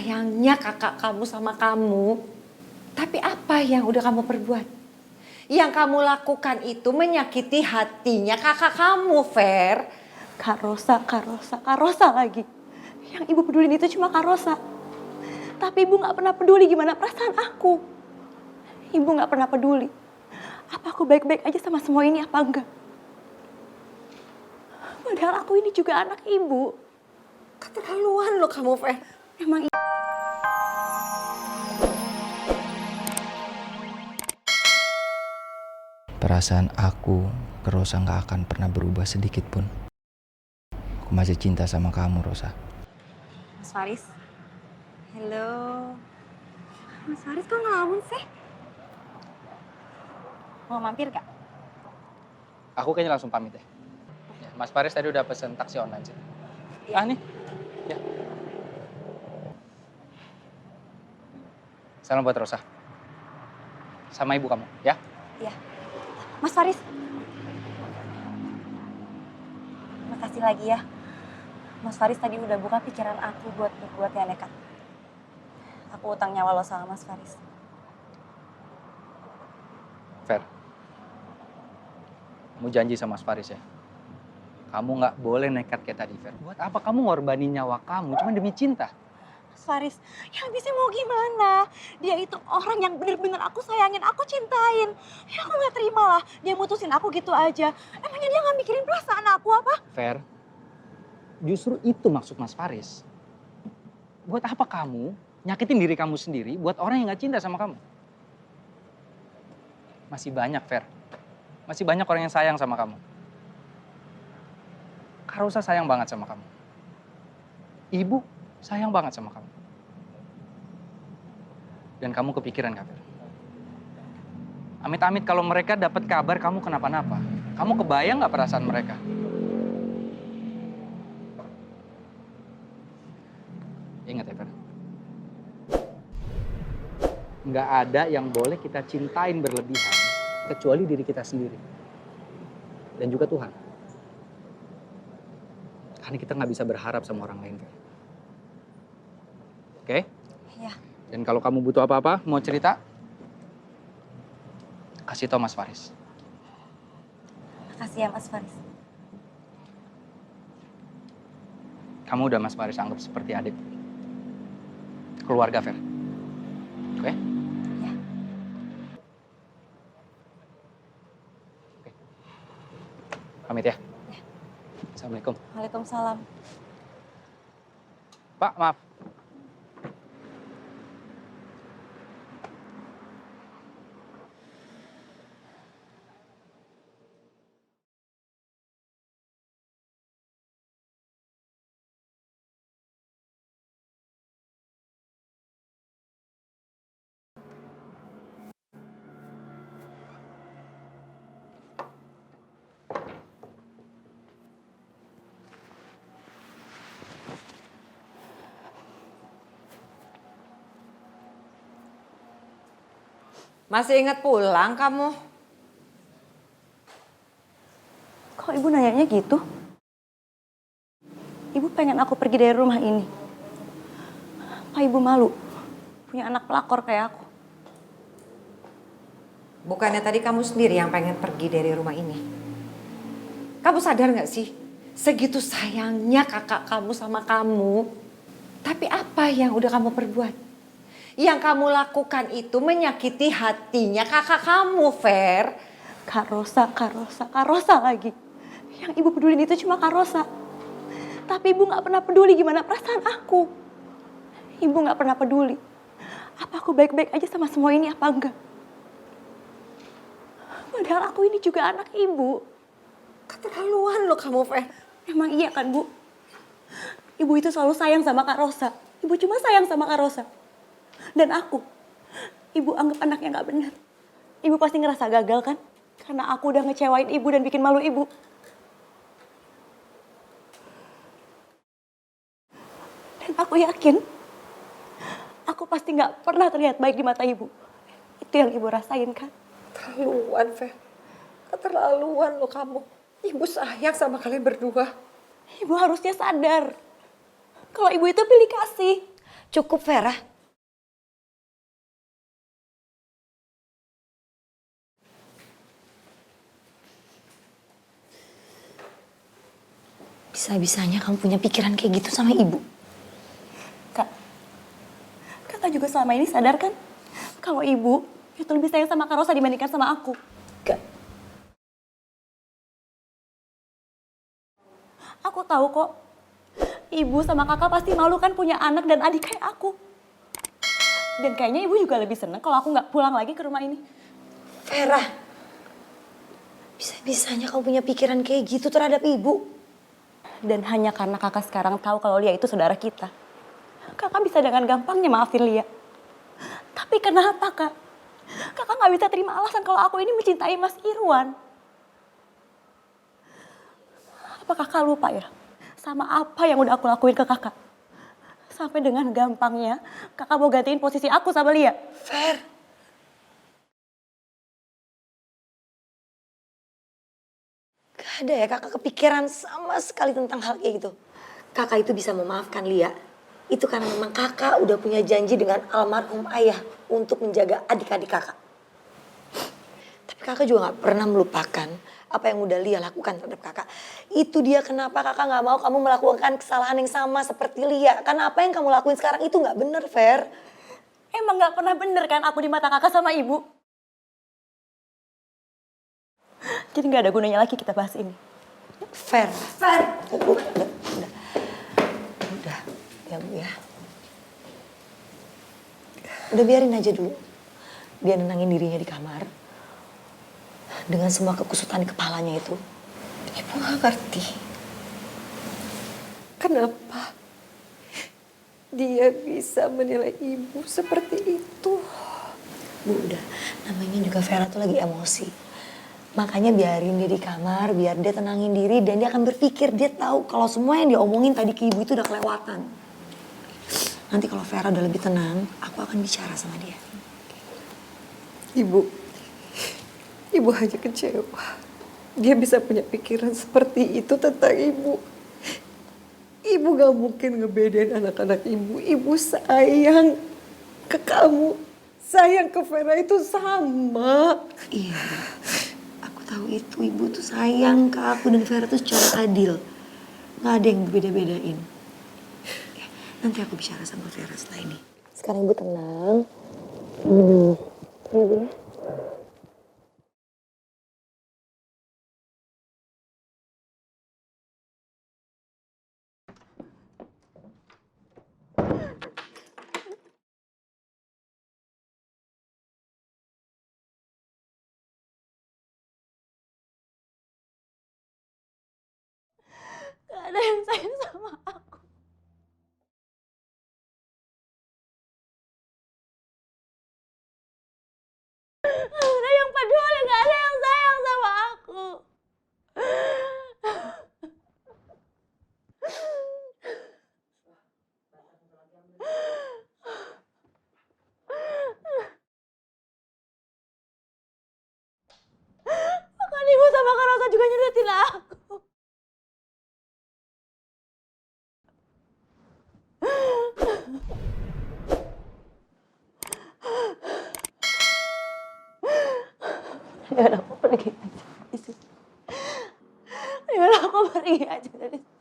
sayangnya kakak kamu sama kamu. Tapi apa yang udah kamu perbuat? Yang kamu lakukan itu menyakiti hatinya kakak kamu, Fer. Kak Rosa lagi. Yang ibu pedulin itu cuma Kak Rosa. Tapi ibu gak pernah peduli gimana perasaan aku. Ibu gak pernah peduli. Apa aku baik-baik aja sama semua ini apa enggak? Padahal aku ini juga anak ibu. Keterlaluan lo kamu, Fer. Emang Perasaan aku ke Rosa gak akan pernah berubah sedikit pun. Aku masih cinta sama kamu, Rosa. Mas Faris. Halo. Mas Faris kok ngelamun sih? Mau mampir gak? Aku kayaknya langsung pamit deh. Ya, Mas Faris tadi udah pesen taksi online sih. Iya. Ah nih. Ya. Salam buat Rosa. Sama ibu kamu, ya. Iya. Mas Faris. Makasih lagi ya. Mas Faris tadi udah buka pikiran aku buat berbuat yang nekat. Aku utang nyawa lo sama Mas Faris. Fer. Kamu janji sama Mas Faris ya. Kamu nggak boleh nekat kayak tadi, Fer. Buat apa kamu ngorbanin nyawa kamu cuma demi cinta? Mas Faris, ya bisa mau gimana? Dia itu orang yang bener-bener aku sayangin, aku cintain. Ya aku gak terima lah, dia mutusin aku gitu aja. Emangnya dia gak mikirin perasaan aku apa? Fer, justru itu maksud Mas Faris. Buat apa kamu nyakitin diri kamu sendiri buat orang yang gak cinta sama kamu? Masih banyak, Fer. Masih banyak orang yang sayang sama kamu. Kak Rosa sayang banget sama kamu. Ibu sayang banget sama kamu. Dan kamu kepikiran, Kak Fer. Amit-amit kalau mereka dapat kabar kamu kenapa-napa. Kamu kebayang gak perasaan mereka? Ingat ya, Fer. Nggak ada yang boleh kita cintain berlebihan kecuali diri kita sendiri. Dan juga Tuhan. Karena kita nggak bisa berharap sama orang lain, Fer. Oke? Iya. Dan kalau kamu butuh apa-apa, mau cerita, kasih tau Mas Faris. Makasih ya Mas Faris. Kamu udah Mas Faris anggap seperti adik. Keluarga, Fer. Oke? Ya. Oke. Pamit ya. Assalamualaikum. Waalaikumsalam. Pak, maaf. Masih ingat pulang kamu? Kok ibu nanyanya gitu? Ibu pengen aku pergi dari rumah ini. Apa ibu malu punya anak pelakor kayak aku? Bukannya tadi kamu sendiri yang pengen pergi dari rumah ini? Kamu sadar gak sih? Segitu sayangnya kakak kamu sama kamu. Tapi apa yang udah kamu perbuat? Yang kamu lakukan itu menyakiti hatinya kakak kamu, Fer. Kak Rosa lagi. Yang ibu pedulin itu cuma Kak Rosa. Tapi ibu gak pernah peduli gimana perasaan aku. Ibu gak pernah peduli. Apa aku baik-baik aja sama semua ini apa enggak? Padahal aku ini juga anak ibu. Keterlaluan lo kamu, Fer. Emang iya kan, Bu? Ibu itu selalu sayang sama Kak Rosa. Ibu cuma sayang sama Kak Rosa. Dan aku, ibu anggap anaknya gak benar. Ibu pasti ngerasa gagal kan? Karena aku udah ngecewain ibu dan bikin malu ibu. Dan aku yakin, aku pasti gak pernah terlihat baik di mata ibu. Itu yang ibu rasain kan? Keterlaluan, Fer. Keterlaluan lo kamu. Ibu sayang sama kalian berdua. Ibu harusnya sadar. Kalau ibu itu pilih kasih. Cukup, Vera. Bisa-bisanya kamu punya pikiran kayak gitu sama ibu. Kak, kakak juga selama ini sadar kan? Kalau ibu itu lebih sayang sama Kak Rosa dibandingkan sama aku. Gak. Aku tahu kok, ibu sama kakak pasti malu kan punya anak dan adik kayak aku. Dan kayaknya ibu juga lebih seneng kalau aku nggak pulang lagi ke rumah ini. Vera, bisa-bisanya kamu punya pikiran kayak gitu terhadap ibu. Dan hanya karena kakak sekarang tahu kalau Lia itu saudara kita. Kakak bisa dengan gampangnya maafin Lia. Tapi kenapa kak? Kakak nggak bisa terima alasan kalau aku ini mencintai Mas Irwan. Apa kakak lupa ya? Sama apa yang udah aku lakuin ke kakak? Sampai dengan gampangnya kakak mau gantiin posisi aku sama Lia. Ver, gak ada ya kakak kepikiran sama sekali tentang hal kayak gitu. Kakak itu bisa memaafkan Lia. Itu karena memang kakak udah punya janji dengan almarhum ayah untuk menjaga adik-adik kakak. Tapi kakak juga gak pernah melupakan apa yang udah Lia lakukan terhadap kakak. Itu dia kenapa kakak gak mau kamu melakukan kesalahan yang sama seperti Lia. Karena apa yang kamu lakuin sekarang itu gak bener, Ver. Emang gak pernah bener kan aku di mata kakak sama ibu? Jadi gak ada gunanya lagi kita bahas ini. Ver. Udah, ya Bu ya. Udah biarin aja dulu. Dia nenangin dirinya di kamar. Dengan semua kekusutan di kepalanya itu. Ibu gak ngerti. Kenapa dia bisa menilai ibu seperti itu? Bu udah, namanya juga Vera tuh lagi emosi. Makanya biarin dia di kamar, biar dia tenangin diri dan dia akan berpikir, dia tahu kalau semua yang dia omongin tadi ke ibu itu udah kelewatan. Nanti kalau Vera udah lebih tenang, aku akan bicara sama dia. Ibu hanya kecewa. Dia bisa punya pikiran seperti itu tentang ibu. Ibu gak mungkin ngebedain anak-anak ibu. Ibu sayang ke kamu. Sayang ke Vera itu sama. Iya, Bu. Aku tahu itu, ibu tuh sayang ke aku dan Vera tuh secara adil. Gak ada yang beda-bedain. Ya, nanti aku bicara sama Vera setelah ini. Sekarang ibu tenang. Ya, Bu ya. Gak ada yang sayang sama aku. Gak ada yang peduli, gak ada yang sayang sama aku. Bahkan ibu sama Kak Rosa juga nyudutin aku. Ya udah aku pergi aja dari sini. Ya udah aku pergi aja dari sini.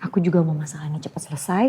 Aku juga mau masakannya cepat selesai.